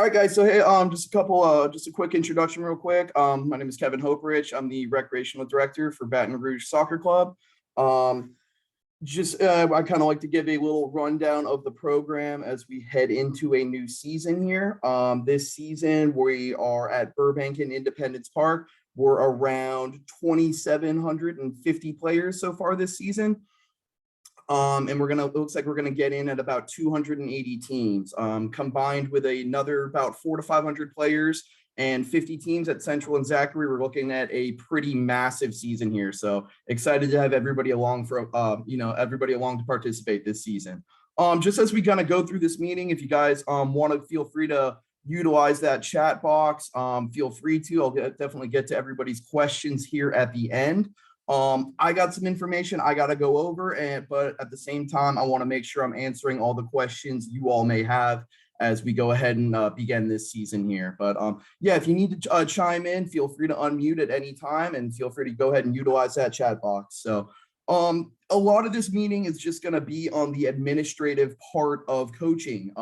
All right, guys. So hey, just a quick introduction, real quick. My name is Kevin Hoperich. I'm the recreational director for Baton Rouge Soccer Club. Um, I kind of like to give a little rundown of the program as we head into a new season here. This season we are at Burbank and Independence Park. We're around 2,750 players so far this season. And it looks like we're gonna get in at about 280 teams, combined with another about 400 to 500 players and 50 teams at Central and Zachary. We're looking at a pretty massive season here. So excited to have everybody along everybody along to participate this season. Just as we kind of go through this meeting, if you guys want to, feel free to utilize that chat box. Feel free to. Definitely get to everybody's questions here at the end. I got some information I got to go over, but at the same time, I want to make sure I'm answering all the questions you all may have as we go ahead and begin this season here. But yeah, if you need to chime in, feel free to unmute at any time and feel free to go ahead and utilize that chat box. So a lot of this meeting is just going to be on the administrative part of coaching.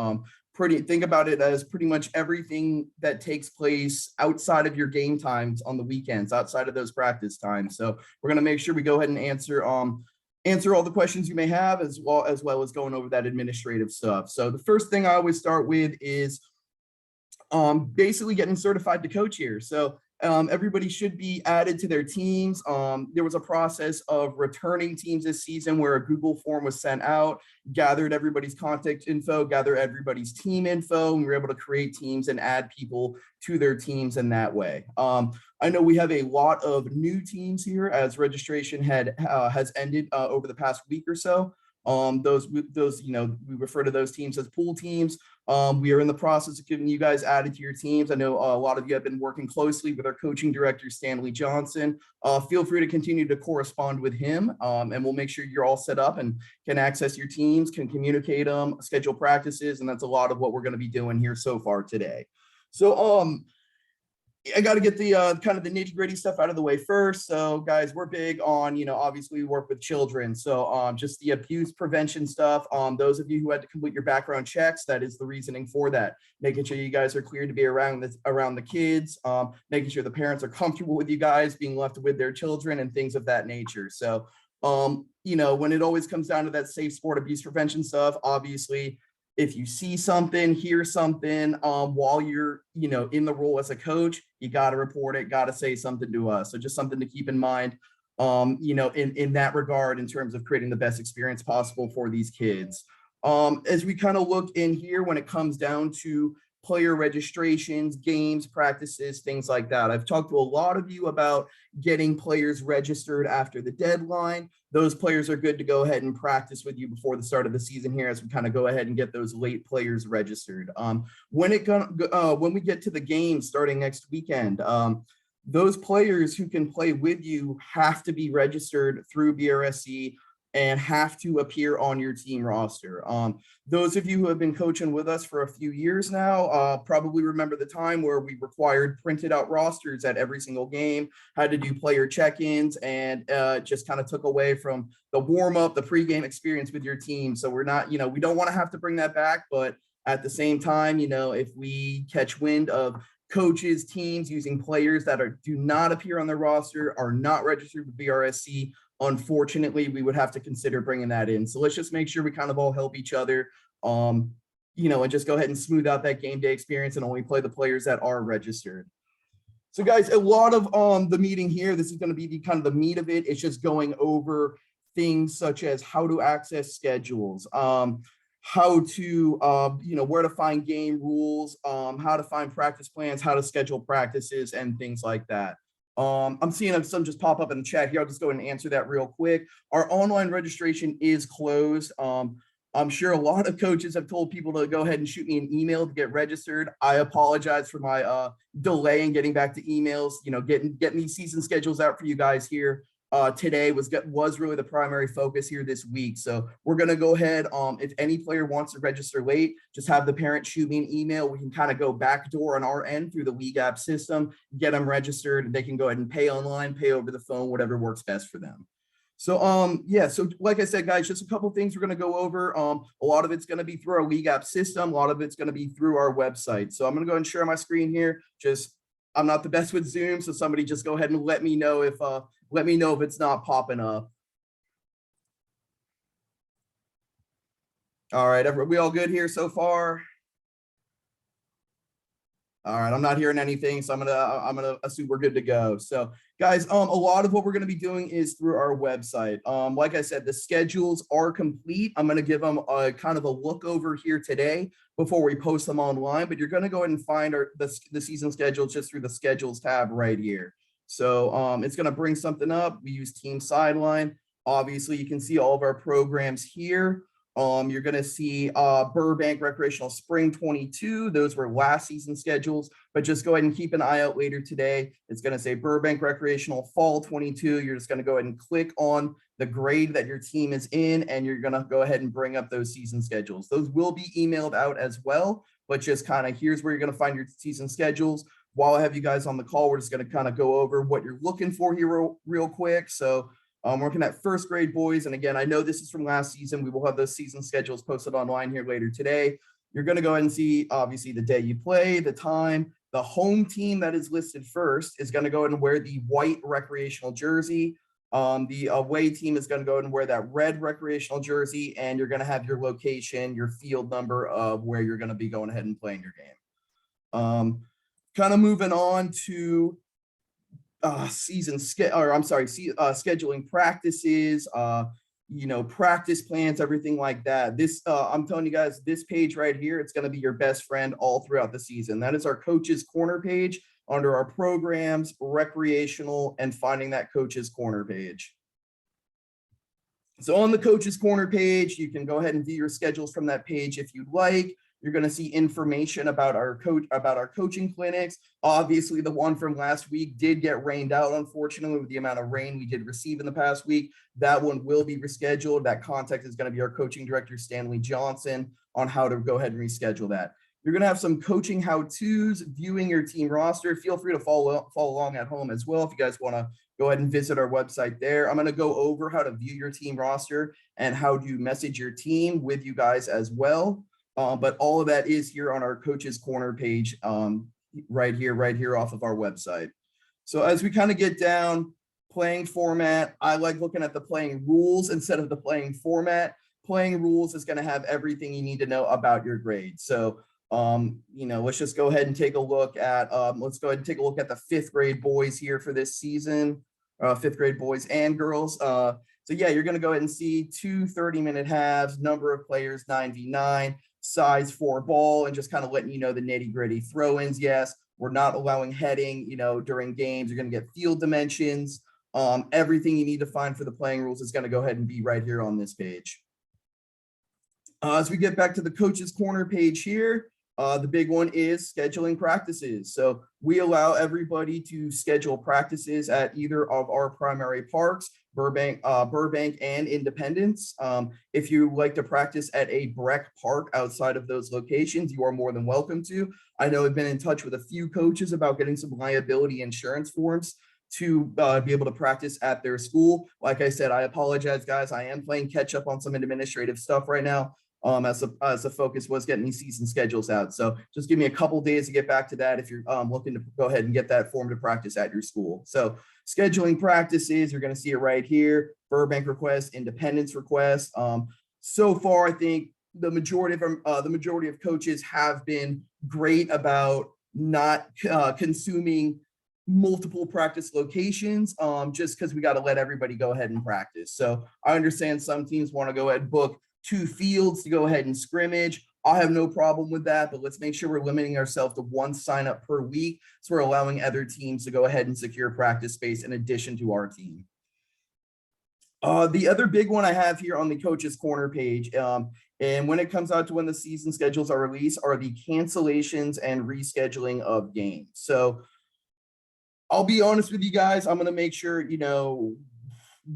Think about it as pretty much everything that takes place outside of your game times on the weekends, outside of those practice times. So we're going to make sure we go ahead and answer all the questions you may have, as well as going over that administrative stuff. So the first thing I always start with is basically getting certified to coach here. So everybody should be added to their teams. There was a process of returning teams this season where a Google form was sent out, gathered everybody's contact info, gathered everybody's team info, and we were able to create teams and add people to their teams in that way. I know we have a lot of new teams here as registration has ended over the past week or so. We refer to those teams as pool teams. We are in the process of getting you guys added to your teams. I know a lot of you have been working closely with our coaching director, Stanley Johnson. Feel free to continue to correspond with him, and we'll make sure you're all set up and can access your teams, can communicate them, schedule practices, and that's a lot of what we're going to be doing here so far today. So I got to get the kind of the nitty gritty stuff out of the way first. So guys, we're big on, obviously we work with children. So just the abuse prevention stuff. Those of you who had to complete your background checks, that is the reasoning for that. Making sure you guys are cleared to be around the kids, making sure the parents are comfortable with you guys being left with their children and things of that nature. So, when it always comes down to that safe sport abuse prevention stuff, obviously, if you see something, hear something while you're, in the role as a coach, you got to report it, got to say something to us. So just something to keep in mind, in that regard, in terms of creating the best experience possible for these kids. As we kind of look in here, when it comes down to player registrations, games, practices, things like that. I've talked to a lot of you about getting players registered after the deadline. Those players are good to go ahead and practice with you before the start of the season here as we kind of go ahead and get those late players registered. When we get to the game starting next weekend, those players who can play with you have to be registered through BRSC and have to appear on your team roster. Those of you who have been coaching with us for a few years now probably remember the time where we required printed out rosters at every single game, had to do player check-ins, and just kind of took away from the warm-up, the pregame experience with your team. So we're not, we don't want to have to bring that back, but at the same time, if we catch wind of coaches, teams using players that do not appear on their roster, are not registered with BRSC, unfortunately, we would have to consider bringing that in. So let's just make sure we kind of all help each other, and just go ahead and smooth out that game day experience and only play the players that are registered. So guys, a lot of the meeting here, this is going to be the kind of the meat of it. It's just going over things such as how to access schedules, how to, where to find game rules, how to find practice plans, how to schedule practices, and things like that. I'm seeing some just pop up in the chat here. I'll just go ahead and answer that real quick. Our online registration is closed. I'm sure a lot of coaches have told people to go ahead and shoot me an email to get registered. I apologize for my delay in getting back to emails. Getting these season schedules out for you guys here today was really the primary focus here this week. So we're going to go ahead. If any player wants to register late, just have the parent shoot me an email. We can kind of go backdoor on our end through the league app system, get them registered, and they can go ahead and pay online, pay over the phone, whatever works best for them. Yeah, so like I said, guys, just a couple things we're going to go over. A lot of it's going to be through our league app system. A lot of it's going to be through our website. So I'm going to go ahead and share my screen here. Just I'm not the best with Zoom, so somebody just go ahead and let me know if it's not popping up. All right, we all good here so far? All right, I'm not hearing anything, so I'm gonna assume we're good to go. So, guys, a lot of what we're gonna be doing is through our website. Like I said, the schedules are complete. I'm gonna give them a kind of a look over here today before we post them online. But you're gonna go ahead and find the season schedule just through the schedules tab right here. So, it's gonna bring something up. We use Team Sideline. Obviously, you can see all of our programs here. You're going to see Burbank Recreational Spring 22. Those were last season schedules, but just go ahead and keep an eye out later today. It's going to say Burbank Recreational Fall 22. You're just going to go ahead and click on the grade that your team is in, and you're going to go ahead and bring up those season schedules. Those will be emailed out as well, but just kind of here's where you're going to find your season schedules. While I have you guys on the call, we're just going to kind of go over what you're looking for here real quick. So working at first grade boys. And again, I know this is from last season. We will have those season schedules posted online here later today. You're going to go ahead and see, obviously, the day you play, the time. The home team that is listed first is going to go ahead and wear the white recreational jersey. The away team is going to go ahead and wear that red recreational jersey. And you're going to have your location, your field number of where you're going to be going ahead and playing your game. Kind of moving on to scheduling practices, practice plans, everything like that. This I'm telling you guys, this page right here, it's going to be your best friend all throughout the season. That is our coach's corner page under our programs, recreational, and finding that coach's corner page. So on the coach's corner page, you can go ahead and view your schedules from that page if you'd like. You're going to see information about our coaching clinics. Obviously, the one from last week did get rained out, unfortunately, with the amount of rain we did receive in the past week. That one will be rescheduled. That contact is going to be our coaching director, Stanley Johnson, on how to go ahead and reschedule that. You're going to have some coaching how-tos, viewing your team roster. Feel free to follow along at home as well if you guys want to go ahead and visit our website there. I'm going to go over how to view your team roster and how to message your team with you guys as well. But all of that is here on our Coach's Corner page, right here off of our website. So as we kind of get down, playing format, I like looking at the playing rules instead of the playing format. Playing rules is going to have everything you need to know about your grade. So, let's just go ahead and take a look at, the fifth grade boys here for this season, fifth grade boys and girls. So yeah, you're going to go ahead and see 2 30-minute halves, number of players 9v9. Size 4 ball, and just kind of letting you know the nitty-gritty throw-ins. Yes, we're not allowing heading, during games. You're going to get field dimensions. Everything you need to find for the playing rules is going to go ahead and be right here on this page. As we get back to the Coach's Corner page here, the big one is scheduling practices. So we allow everybody to schedule practices at either of our primary parks, Burbank and Independence. If you like to practice at a Breck Park outside of those locations, you are more than welcome to. I know I've been in touch with a few coaches about getting some liability insurance forms to be able to practice at their school. Like I said, I apologize, guys. I am playing catch up on some administrative stuff right now. As the focus was getting these season schedules out. So just give me a couple days to get back to that if you're looking to go ahead and get that form to practice at your school. So scheduling practices, you're going to see it right here. Burbank request, Independence request. So far, I think the majority of coaches have been great about not consuming multiple practice locations, just because we got to let everybody go ahead and practice. So I understand some teams want to go ahead and book 2 fields to go ahead and scrimmage. I have no problem with that, but let's make sure we're limiting ourselves to 1 sign up per week. So we're allowing other teams to go ahead and secure practice space in addition to our team. The other big one I have here on the Coach's Corner page, and when it comes out to when the season schedules are released, are the cancellations and rescheduling of games. So I'll be honest with you guys, I'm going to make sure,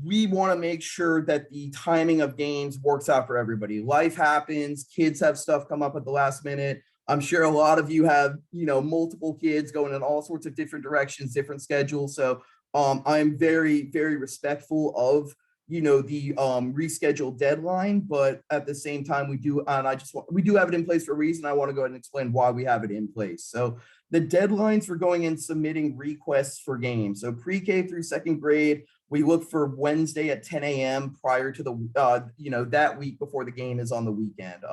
we want to make sure that the timing of games works out for everybody. Life happens. Kids have stuff come up at the last minute. I'm sure a lot of you have, multiple kids going in all sorts of different directions, different schedules. So I'm very, very respectful of the reschedule deadline, but at the same time we do have it in place for a reason. I want to go ahead and explain why we have it in place. So the deadlines for going and submitting requests for games. So pre-K through second grade, we look for Wednesday at 10 a.m. prior to the that week before the game is on the weekend.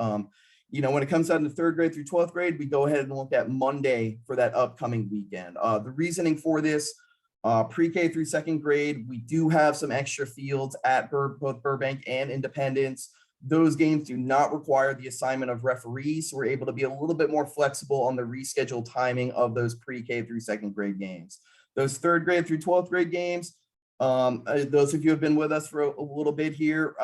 When it comes down to third grade through 12th grade, we go ahead and look at Monday for that upcoming weekend. The reasoning for this, pre-K through second grade, we do have some extra fields at both Burbank and Independence. Those games do not require the assignment of referees, so we're able to be a little bit more flexible on the rescheduled timing of those pre-K through second grade games. Those third grade through 12th grade games, those of you who have been with us for a little bit here,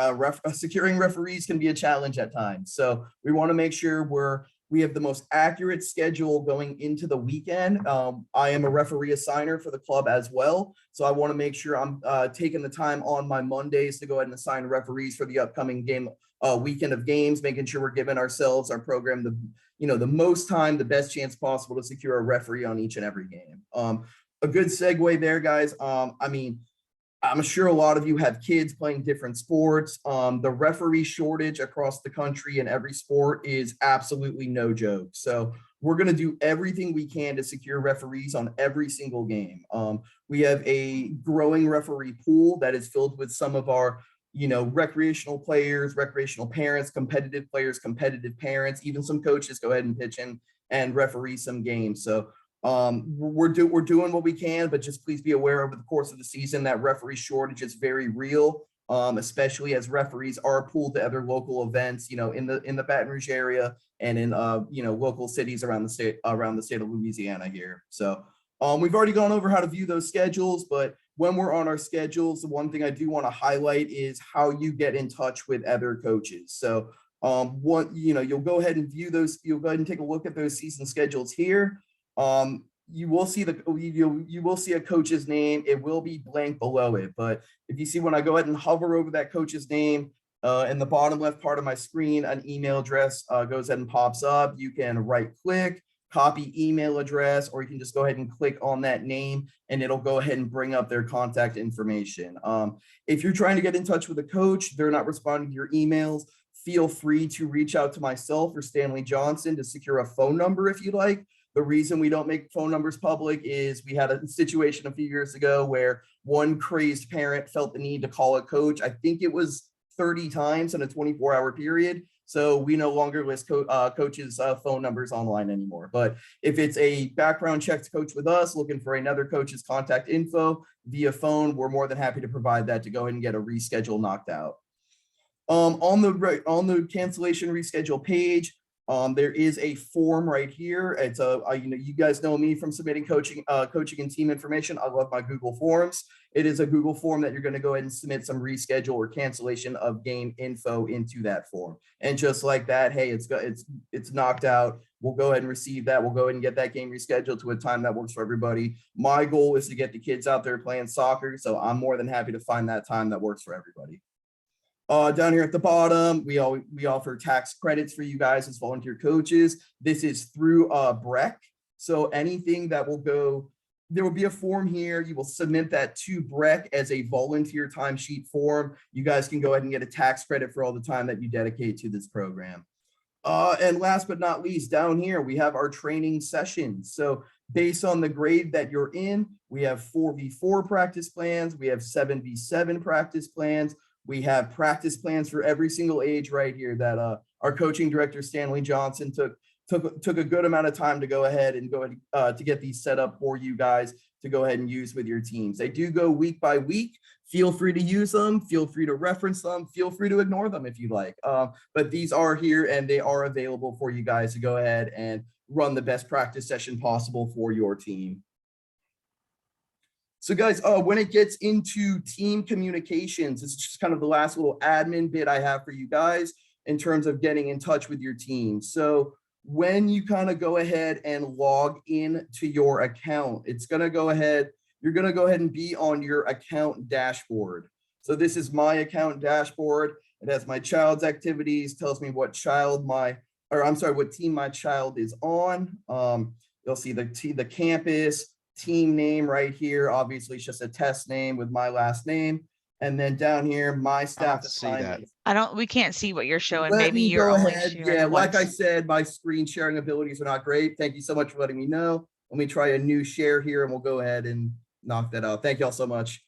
securing referees can be a challenge at times. So we want to make sure we have the most accurate schedule going into the weekend. I am a referee assigner for the club as well. So I want to make sure I'm taking the time on my Mondays to go ahead and assign referees for the upcoming game weekend of games, making sure we're giving ourselves, our program, the most time, the best chance possible to secure a referee on each and every game. A good segue there, guys. I'm sure a lot of you have kids playing different sports. The referee shortage across the country in every sport is absolutely no joke. So we're going to do everything we can to secure referees on every single game. We have a growing referee pool that is filled with some of our, recreational players, recreational parents, competitive players, competitive parents, even some coaches go ahead and pitch in and referee some games. So we're doing what we can, but just please be aware over the course of the season that referee shortage is very real, especially as referees are pulled to other local events, in the Baton Rouge area and in local cities around the state of Louisiana here. So we've already gone over how to view those schedules, but when we're on our schedules, the one thing I do want to highlight is how you get in touch with other coaches. So you'll go ahead and view those, you'll go ahead and take a look at those season schedules here. You will see a coach's name. It will be blank below it, but if you see when I go ahead and hover over that coach's name, in the bottom left part of my screen, an email address goes ahead and pops up. You can right click, copy email address, or you can just go ahead and click on that name and it'll go ahead and bring up their contact information. If you're trying to get in touch with a coach, they're not responding to your emails, feel free to reach out to myself or Stanley Johnson to secure a phone number if you like. The reason we don't make phone numbers public is we had a situation a few years ago where one crazed parent felt the need to call a coach. I think it was 30 times in a 24-hour period. So we no longer list coaches' phone numbers online anymore. But if it's a background check to coach with us, looking for another coach's contact info via phone, we're more than happy to provide that to go ahead and get a reschedule knocked out. On the cancellation reschedule page, there is a form right here. It's you guys know me from submitting coaching and team information. I love my Google Forms. It is a Google form that you're going to go ahead and submit some reschedule or cancellation of game info into that form. And just like that, hey, it's knocked out. We'll go ahead and receive that. We'll go ahead and get that game rescheduled to a time that works for everybody. My goal is to get the kids out there playing soccer, so I'm more than happy to find that time that works for everybody. Down here at the bottom, we offer tax credits for you guys as volunteer coaches. This is through BREC. So anything that will go, there will be a form here. You will submit that to BREC as a volunteer timesheet form. You guys can go ahead and get a tax credit for all the time that you dedicate to this program. And last but not least, down here, we have our training sessions. So based on the grade that you're in, we have 4v4 practice plans. We have 7v7 practice plans. We have practice plans for every single age right here that our coaching director, Stanley Johnson, took a good amount of time to go ahead and to get these set up for you guys to go ahead and use with your teams. They do go week by week. Feel free to use them. Feel free to reference them. Feel free to ignore them if you like. But these are here and they are available for you guys to go ahead and run the best practice session possible for your team. So guys, when it gets into team communications, it's just kind of the last little admin bit I have for you guys in terms of getting in touch with your team. So when you kind of go ahead and log in to your account, you're going to go ahead and be on your account dashboard. So this is my account dashboard. It has my child's activities, tells me what team my child is on. You'll see the campus, team name right here. Obviously, it's just a test name with my last name. And then down here, my I staff don't see that. assignments. We can't see what you're showing. Let Maybe me you're go only ahead. sharing Yeah, the like I ones. said, my screen sharing abilities are not great. Thank you so much for letting me know. Let me try a new share here and we'll go ahead and knock that out. Thank you all so much.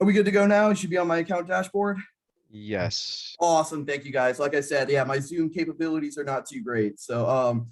Are we good to go now? It should be on my account dashboard. Yes. Awesome. Thank you guys. Like I said, yeah, my Zoom capabilities are not too great. So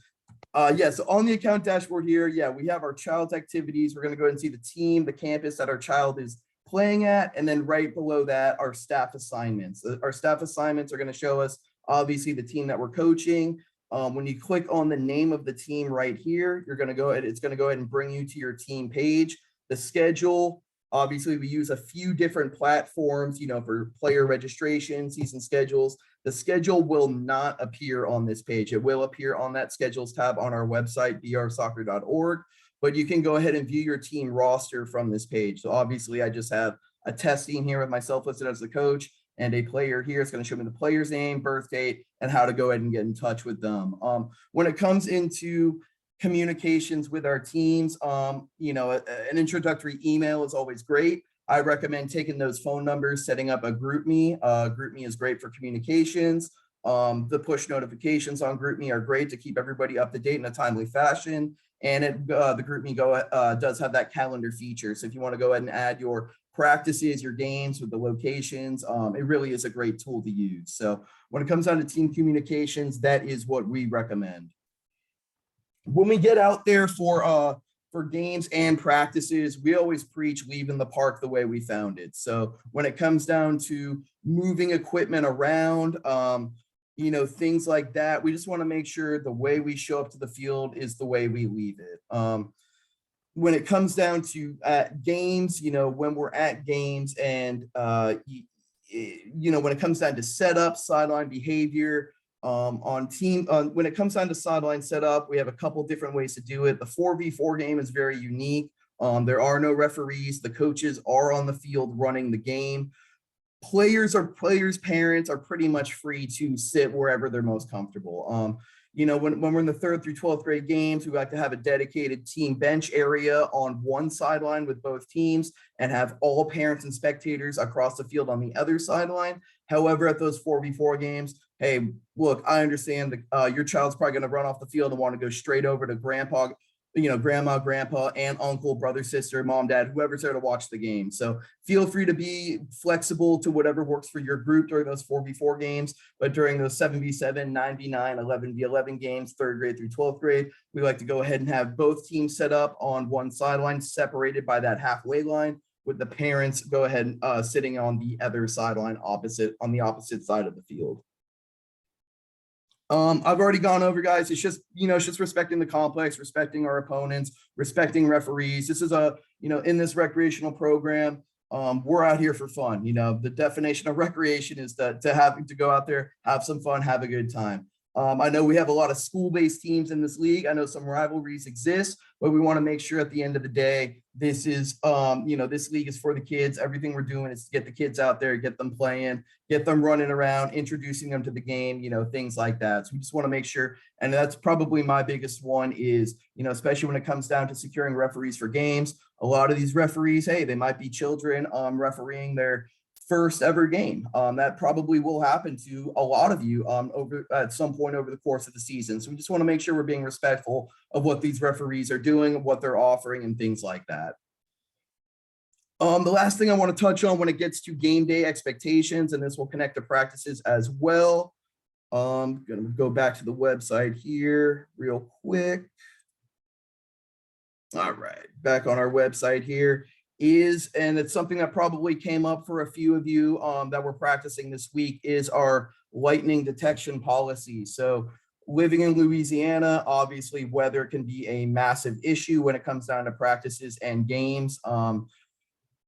yeah, so on the account dashboard here, yeah, we have our child's activities. We're going to go ahead and see the team, the campus that our child is playing at, and then right below that, our staff assignments. Our staff assignments are going to show us obviously the team that we're coaching. When you click on the name of the team right here, you're going to go ahead, it's going to go ahead and bring you to your team page. The schedule, obviously we use a few different platforms, you know, for player registration, season schedules. The schedule will not appear on this page. It will appear on that schedules tab on our website, brsoccer.org, but you can go ahead and view your team roster from this page. So obviously I just have a test team here with myself listed as the coach and a player here. It's going to show me the player's name, birth date, and how to go ahead and get in touch with them. When it comes into communications with our teams, you know, an introductory email is always great. I recommend taking those phone numbers, setting up a GroupMe. GroupMe is great for communications. The push notifications on GroupMe are great to keep everybody up to date in a timely fashion. And the GroupMe does have that calendar feature. So if you want to go ahead and add your practices, your games with the locations, it really is a great tool to use. So when it comes down to team communications, that is what we recommend. When we get out there for games and practices, we always preach leaving the park the way we found it. So when it comes down to moving equipment around, you know, things like that, we just want to make sure the way we show up to the field is the way we leave it. When it comes down to games, you know, when we're at games and, you know, when it comes down to setup, sideline behavior, when it comes down to sideline setup, we have a couple different ways to do it. The 4v4 game is very unique. There are no referees. The coaches are on the field running the game. Players' parents are pretty much free to sit wherever they're most comfortable. You know, when we're in the 3rd through 12th grade games, we like to have a dedicated team bench area on one sideline with both teams and have all parents and spectators across the field on the other sideline. However, at those 4v4 games, hey, look, I understand that your child's probably going to run off the field and want to go straight over to grandpa, you know, grandma, grandpa, aunt, uncle, brother, sister, mom, dad, whoever's there to watch the game. So feel free to be flexible to whatever works for your group during those 4v4 games, but during those 7v7, 9v9, 11v11 games, 3rd grade through 12th grade, we like to go ahead and have both teams set up on one sideline separated by that halfway line, with the parents go ahead and sitting on the other sideline on the opposite side of the field. I've already gone over, guys. It's just, you know, it's just respecting the complex, respecting our opponents, respecting referees. This is you know, in this recreational program, we're out here for fun. You know, the definition of recreation is to go out there, have some fun, have a good time. I know we have a lot of school-based teams in this league. I know some rivalries exist, but we want to make sure at the end of the day, this is, you know, this league is for the kids. Everything we're doing is to get the kids out there, get them playing, get them running around, introducing them to the game, you know, things like that. So we just want to make sure, and that's probably my biggest one is, you know, especially when it comes down to securing referees for games. A lot of these referees, hey, they might be children refereeing their first ever game. That probably will happen to a lot of you over at some point over the course of the season. So we just want to make sure we're being respectful of what these referees are doing, what they're offering, and things like that. The last thing I want to touch on when it gets to game day expectations, and this will connect to practices as well. I'm going to go back to the website here real quick. All right, back on our website here. And it's something that probably came up for a few of you that we're practicing this week, is our lightning detection policy. So living in Louisiana, obviously weather can be a massive issue when it comes down to practices and games.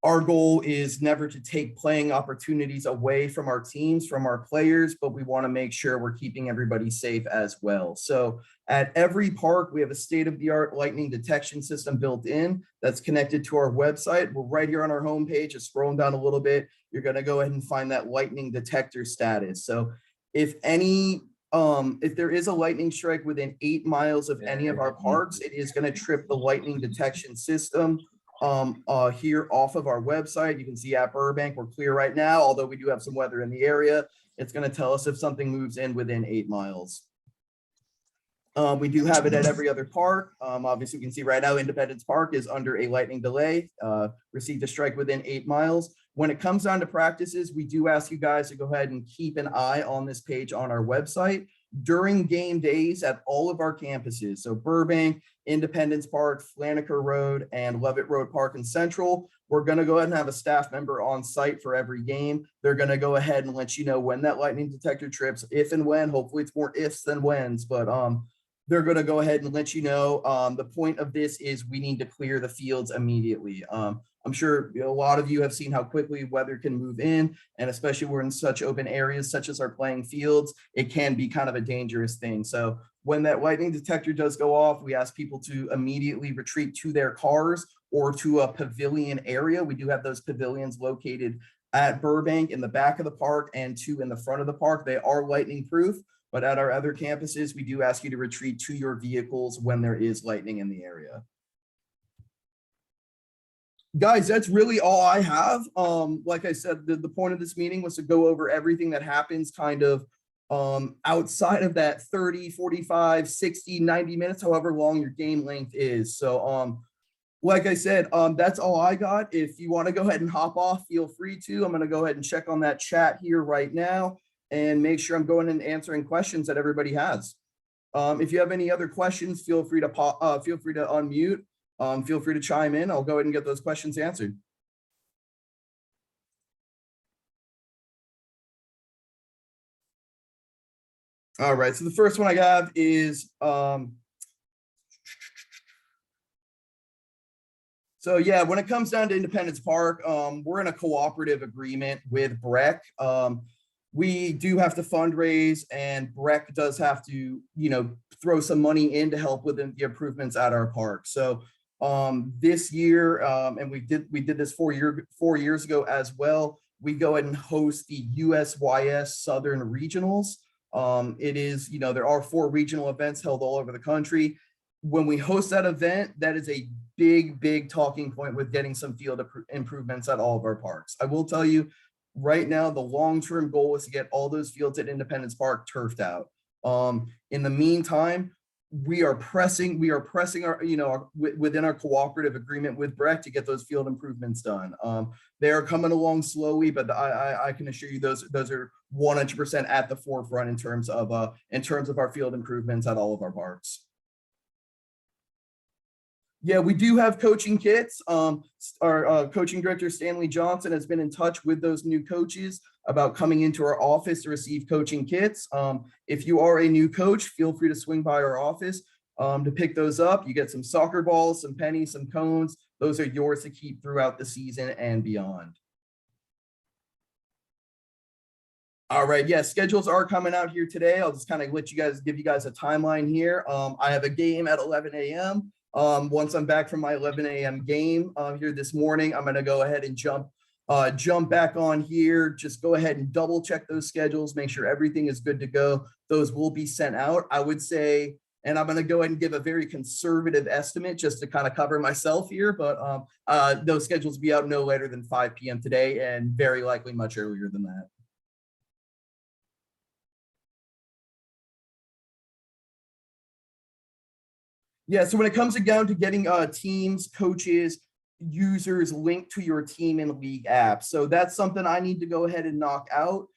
Our goal is never to take playing opportunities away from our teams, from our players, but we want to make sure we're keeping everybody safe as well. So at every park, we have a state-of-the-art lightning detection system built in that's connected to our website. We're right here on our homepage. Just scrolling down a little bit, you're going to go ahead and find that lightning detector status. So if there is a lightning strike within 8 miles of any of our parks, it is going to trip the lightning detection system. here off of our website. You can see at Burbank, we're clear right now, although we do have some weather in the area. It's going to tell us if something moves in within 8 miles. We do have it at every other park. Obviously, we can see right now Independence Park is under a lightning delay, received a strike within 8 miles. When it comes down to practices, we do ask you guys to go ahead and keep an eye on this page on our website during game days at all of our campuses. So Burbank, Independence Park, Flanaker Road, and Levitt Road Park and Central. We're going to go ahead and have a staff member on site for every game. They're going to go ahead and let you know when that lightning detector trips, if and when. Hopefully it's more ifs than whens, but they're going to go ahead and let you know. The point of this is we need to clear the fields immediately. I'm sure a lot of you have seen how quickly weather can move in, and especially we're in such open areas such as our playing fields, it can be kind of a dangerous thing. So when that lightning detector does go off, we ask people to immediately retreat to their cars or to a pavilion area. We do have those pavilions located at Burbank in the back of the park and 2 in the front of the park. They are lightning proof, but at our other campuses, we do ask you to retreat to your vehicles when there is lightning in the area. Guys, that's really all I have. Like I said, the point of this meeting was to go over everything that happens kind of outside of that 30, 45, 60, 90 minutes, however long your game length is. So like I said, that's all I got. If you want to go ahead and hop off, feel free to. I'm going to go ahead and check on that chat here right now and make sure I'm going and answering questions that everybody has. If you have any other questions, feel free to unmute. Feel free to chime in. I'll go ahead and get those questions answered. All right, so the first one I have is, so yeah, when it comes down to Independence Park, we're in a cooperative agreement with BREC. We do have to fundraise, and BREC does have to, throw some money in to help with the improvements at our park. So this year, and we did this 4 years ago as well, we go ahead and host the USYS Southern Regionals. It is, there are 4 regional events held all over the country. When we host that event, that is a big talking point with getting some field improvements at all of our parks. I will tell you right now, the long-term goal is to get all those fields at Independence Park turfed out. In the meantime, we are pressing our, within our cooperative agreement with BREC to get those field improvements done. They are coming along slowly, but I can assure you those are 100% at the forefront in terms of our field improvements at all of our parks. Yeah, we do have coaching kits. Our coaching director, Stanley Johnson, has been in touch with those new coaches about coming into our office to receive coaching kits. If you are a new coach, feel free to swing by our office to pick those up. You get some soccer balls, some pennies, some cones. Those are yours to keep throughout the season and beyond. All right, yeah, schedules are coming out here today. I'll just kind of give you guys a timeline here. I have a game at 11 a.m. Once I'm back from my 11 a.m. game here this morning, I'm going to go ahead and jump back on here. Just go ahead and double check those schedules, make sure everything is good to go. Those will be sent out. I would say, and I'm going to go ahead and give a very conservative estimate just to kind of cover myself here, but those schedules will be out no later than 5 p.m. today and very likely much earlier than that. Yeah, so when it comes down to getting teams, coaches, users linked to your team and league app, so that's something I need to go ahead and knock out.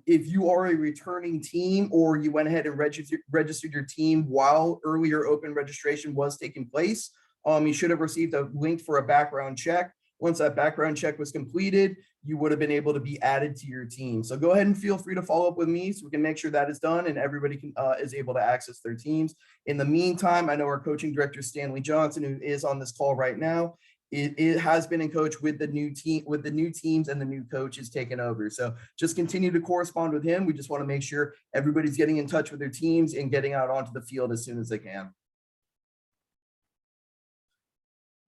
If you are a returning team or you went ahead and registered your team while earlier open registration was taking place, you should have received a link for a background check. Once that background check was completed, you would have been able to be added to your team. So go ahead and feel free to follow up with me so we can make sure that is done and everybody is able to access their teams. In the meantime, I know our coaching director, Stanley Johnson, who is on this call right now, it has been in coach with the new teams and the new coaches taken over. So just continue to correspond with him. We just want to make sure everybody's getting in touch with their teams and getting out onto the field as soon as they can.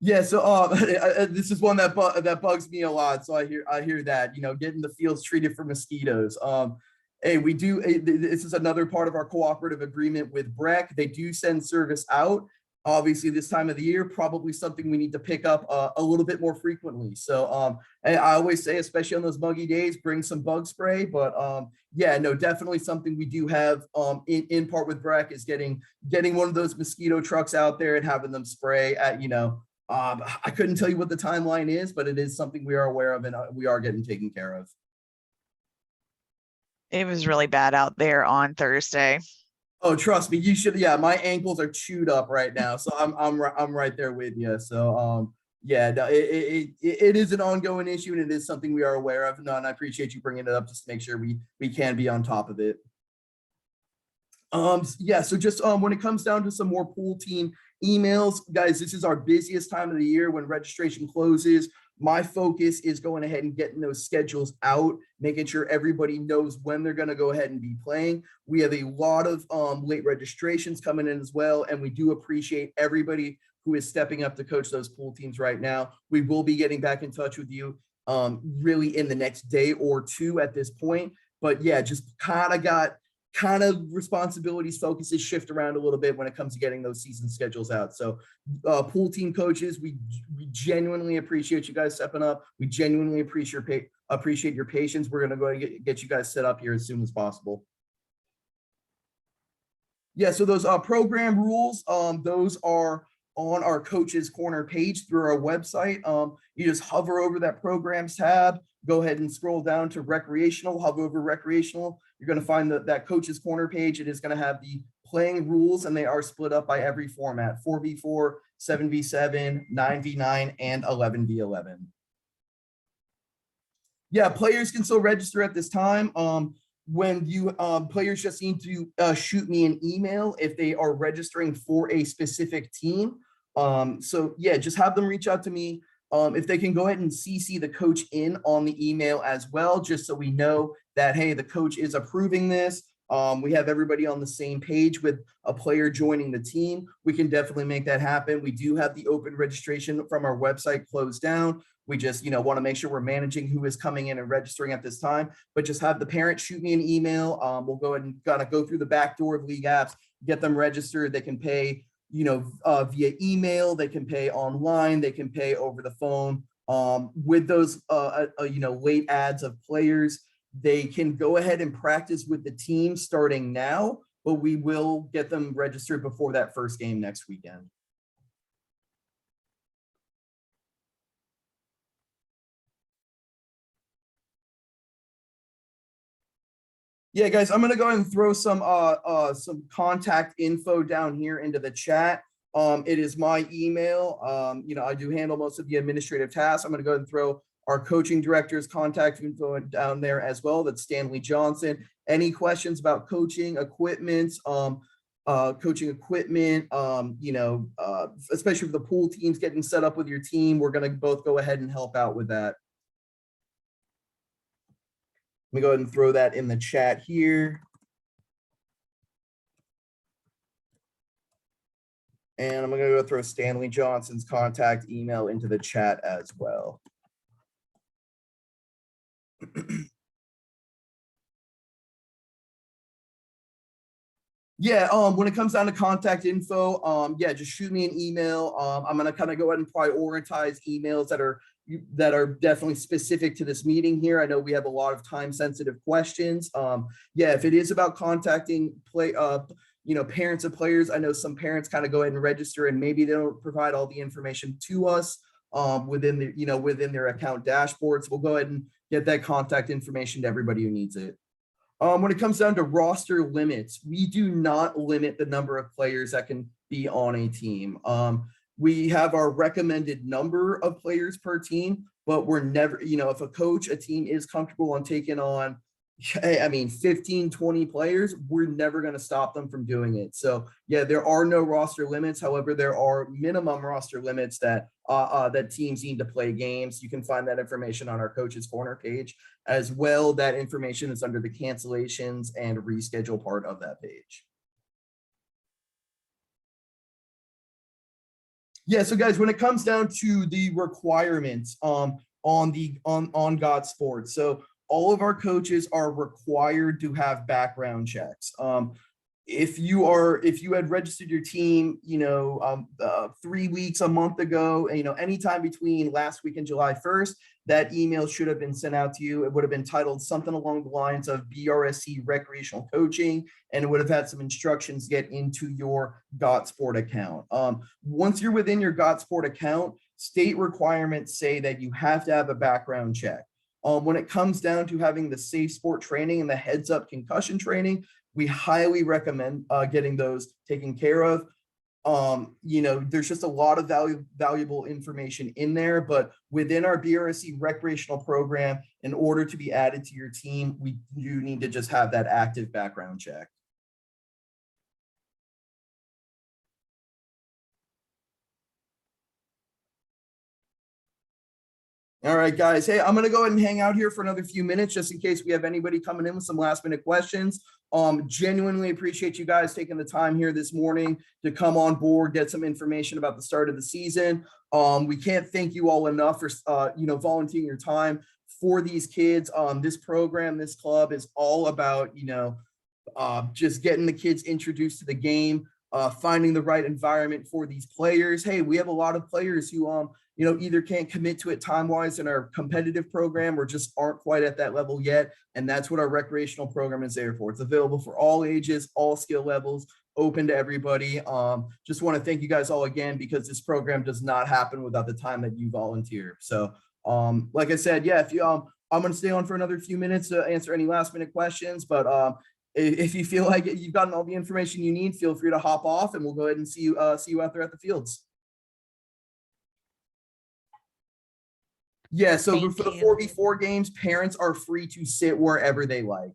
Yeah, so this is one that bugs me a lot. So I hear that, getting the fields treated for mosquitoes. Hey, this is another part of our cooperative agreement with BREC. They do send service out. Obviously this time of the year, probably something we need to pick up a little bit more frequently. So and I always say, especially on those muggy days, bring some bug spray. But yeah, no, definitely something we do have in part with Breck is getting one of those mosquito trucks out there and having them spray at, I couldn't tell you what the timeline is, but it is something we are aware of and we are getting taken care of. It was really bad out there on Thursday. Oh, trust me, you should. Yeah, my ankles are chewed up right now, so I'm right there with you. So yeah, no, it is an ongoing issue, and it is something we are aware of. No, and I appreciate you bringing it up just to make sure we can be on top of it. Yeah, so just when it comes down to some more pool team emails, guys, this is our busiest time of the year when registration closes. My focus is going ahead and getting those schedules out, making sure everybody knows when they're going to go ahead and be playing. We have a lot of late registrations coming in as well, and we do appreciate everybody who is stepping up to coach those pool teams right now. We will be getting back in touch with you really in the next day or two at this point. But yeah, just kind of responsibilities, focuses shift around a little bit when it comes to getting those season schedules out. So pool team coaches, we genuinely appreciate you guys stepping up. We genuinely appreciate your patience. We're going to go ahead and get you guys set up here as soon as possible. Yeah, so those program rules, those are on our Coaches Corner page through our website. You just hover over that programs tab, go ahead and scroll down to recreational, hover over recreational. You're going to find that Coaches Corner page. It is going to have the playing rules, and they are split up by every format: 4v4, 7v7, 9v9, and 11v11. Yeah, players can still register at this time. When you players just need to shoot me an email if they are registering for a specific team. So yeah, just have them reach out to me. If they can go ahead and CC the coach in on the email as well, just so we know that, hey, the coach is approving this. We have everybody on the same page with a player joining the team. We can definitely make that happen. We do have the open registration from our website closed down. We just, want to make sure we're managing who is coming in and registering at this time, but just have the parent shoot me an email. We'll go ahead and kind of go through the back door of League Apps, get them registered. They can pay, via email, they can pay online, they can pay over the phone. With those, late ads of players, they can go ahead and practice with the team starting now, but we will get them registered before that first game next weekend. Yeah, guys, I'm gonna go ahead and throw some contact info down here into the chat. It is my email. I do handle most of the administrative tasks. I'm gonna go ahead and throw our coaching director's contact info down there as well. That's Stanley Johnson. Any questions about coaching equipment, especially with the pool teams getting set up with your team, we're gonna both go ahead and help out with that. Let me go ahead and throw that in the chat here. And I'm going to go throw Stanley Johnson's contact email into the chat as well. Yeah, when it comes down to contact info, yeah, just shoot me an email. I'm going to kind of go ahead and prioritize emails that are definitely specific to this meeting here. I know we have a lot of time sensitive questions. Yeah, if it is about contacting parents of players, I know some parents kind of go ahead and register and maybe they don't provide all the information to us within their account dashboards. We'll go ahead and get that contact information to everybody who needs it. When it comes down to roster limits, we do not limit the number of players that can be on a team. We have our recommended number of players per team, but we're never, if a team is comfortable on taking on, 15, 20 players, we're never going to stop them from doing it. So yeah, there are no roster limits. However, there are minimum roster limits that teams need to play games. You can find that information on our Coaches Corner page as well. That information is under the cancellations and reschedule part of that page. Yeah, so guys, when it comes down to the requirements on God Sports, so all of our coaches are required to have background checks. if you had registered your team, 3 weeks, a month ago, anytime between last week and July 1st, that email should have been sent out to you. It would have been titled something along the lines of BRSC recreational coaching, and it would have had some instructions to get into your GotSport account. Once you're within your GotSport account, state requirements say that you have to have a background check. When it comes down to having the safe sport training and the heads up concussion training, we highly recommend getting those taken care of. There's just a lot of valuable information in there, but within our BRSC recreational program, in order to be added to your team, we do need to just have that active background check. All right, guys. Hey, I'm going to go ahead and hang out here for another few minutes just in case we have anybody coming in with some last minute questions. Genuinely appreciate you guys taking the time here this morning to come on board, get some information about the start of the season. We can't thank you all enough for, volunteering your time for these kids. This program, this club is all about, just getting the kids introduced to the game, finding the right environment for these players. Hey, we have a lot of players who, either can't commit to it time-wise in our competitive program or just aren't quite at that level yet. And that's what our recreational program is there for. It's available for all ages, all skill levels, open to everybody. Just want to thank you guys all again, because this program does not happen without the time that you volunteer. So like I said, yeah, if you, I'm going to stay on for another few minutes to answer any last minute questions, but if you feel like you've gotten all the information you need, feel free to hop off and we'll go ahead and see you out there at the fields. Yeah, so for the 4v4 games, parents are free to sit wherever they like.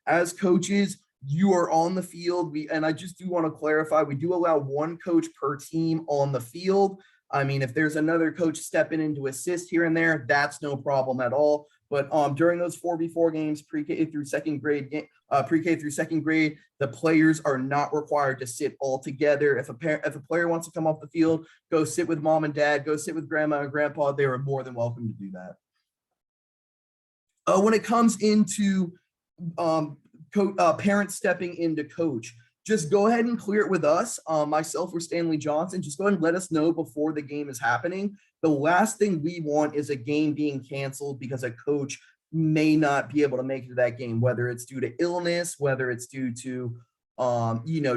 As coaches, you are on the field. And I just do want to clarify, we do allow one coach per team on the field. I mean, if there's another coach stepping in to assist here and there, that's no problem at all. But during those 4v4 games, pre-K through second grade, the players are not required to sit all together. If a player wants to come off the field, go sit with mom and dad, go sit with grandma and grandpa, they are more than welcome to do that. When it comes into parents stepping into coach, just go ahead and clear it with us, myself or Stanley Johnson. Just go ahead and let us know before the game is happening. The last thing we want is a game being canceled because a coach may not be able to make it to that game, whether it's due to illness, whether it's due to,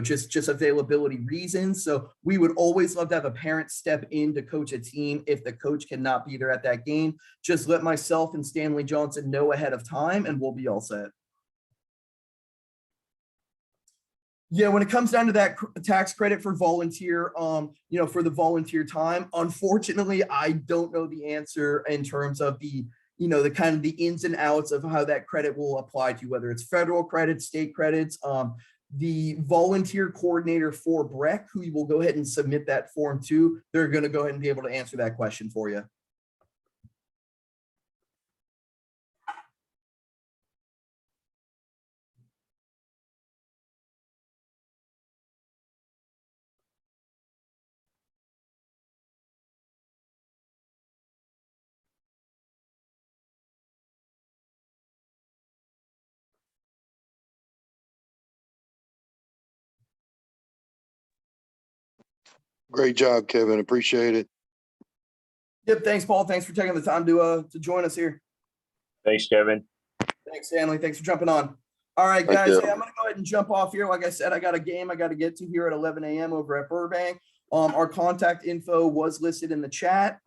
just availability reasons. So we would always love to have a parent step in to coach a team. If the coach cannot be there at that game, just let myself and Stanley Johnson know ahead of time and we'll be all set. Yeah, when it comes down to that tax credit for volunteer, for the volunteer time, unfortunately, I don't know the answer in terms of the kind of the ins and outs of how that credit will apply to you, whether it's federal credits, state credits. The volunteer coordinator for BREC, who you will go ahead and submit that form to, they're going to go ahead and be able to answer that question for you. Great job, Kevin. Appreciate it. Yep. Thanks, Paul. Thanks for taking the time to join us here. Thanks, Kevin. Thanks, Stanley. Thanks for jumping on. All right, guys. Hey, I'm going to go ahead and jump off here. Like I said, I got a game I got to get to here at 11 a.m. over at Burbank. Our contact info was listed in the chat.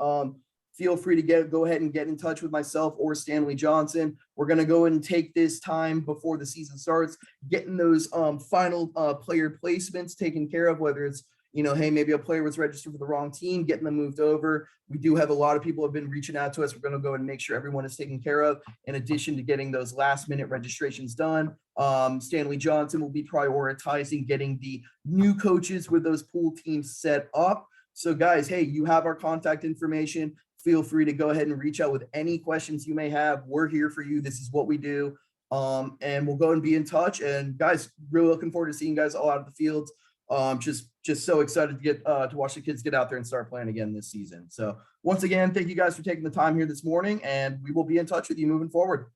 Feel free to go ahead and get in touch with myself or Stanley Johnson. We're going to go and take this time before the season starts, getting those final player placements taken care of, whether it's, hey, maybe a player was registered for the wrong team, getting them moved over. We do have a lot of people have been reaching out to us. We're going to go and make sure everyone is taken care of. In addition to getting those last minute registrations done, Stanley Johnson will be prioritizing getting the new coaches with those pool teams set up. So guys, hey, you have our contact information. Feel free to go ahead and reach out with any questions you may have. We're here for you. This is what we do. And we'll go and be in touch. And guys, really looking forward to seeing you guys all out of the fields. Just so excited to get to watch the kids get out there and start playing again this season. So once again, thank you guys for taking the time here this morning, and we will be in touch with you moving forward.